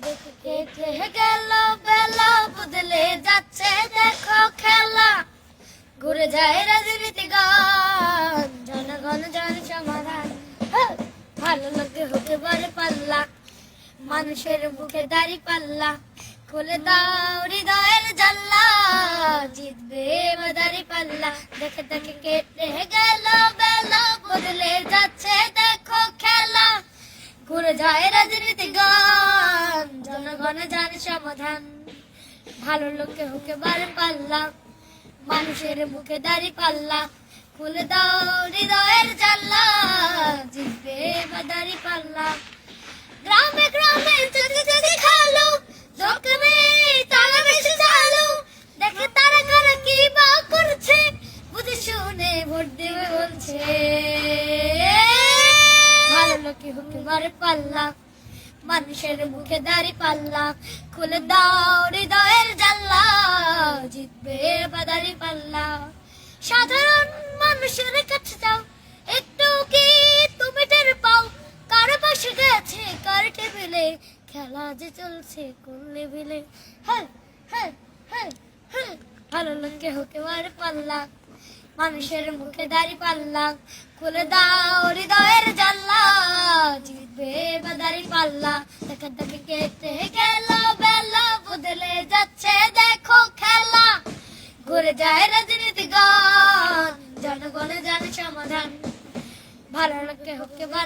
দেখে কেটে গেল বেলা, বদলে যাচ্ছে দেখো খেলা। ঘুরে যায় রাজনীতি গান, জনগণ জন সমাধান। ভালো লোকে হতে পারে পাল্লা, মানুষের মুখে দাড়ি পাল্লা। খুলে দাও হৃদয়ের জানলা, জিতবে দাড়ি পাল্লা। দেখে দেখে কেটে গেল বেলা, বদলে যাচ্ছে দেখো খেলা। ঘুরে যায় রাজনীতি গান, জনগণে জানে সমাধান। ভালো লোকে হতে পারে পাল্লা, মানুষের মুখে দাড়ি পাল্লা। খুলে দাও হৃদয়ের জানলা, জিতবে দাড়ি পাল্লা। গ্রামে গ্রামে যদি যদি খালো, দোকানে তারা বেশি চালু। দেখে তারা কারা কি বা করছে, বুঝে শুনে ভোট দেবে বলছে। ভালো লোকে হতে পারে পাল্লা, মানুষের মুখে দাড়ি পাল্লা। খুলে দাও হৃদয়ের জানলা, জিতবে দাড়ি পাল্লা। সাধারণ মানুষের কাছে যাও, একটু কি তুমি টের পাও? কার পাশে গেছে কার টেবিলে, খেলা যে চলছে কোন লেভেলে। হ্যাঁ হ্যাঁ হ্যাঁ হ্যাঁ, ভালো লোকে হতে পারে পাল্লা, মানুষের মুখে দাড়ি পাল্লা। খুলে দাও হৃদয়ের জানলা, জিতবে দাড়ি পাল্লা। দেখে দেখে কেটে গেল বেলা, বদলে যাচ্ছে দেখো খেলা। ঘুরে যায় রাজনীতি গান, জনগণে জানে সমাধান। ভালো লোকে হতে পারে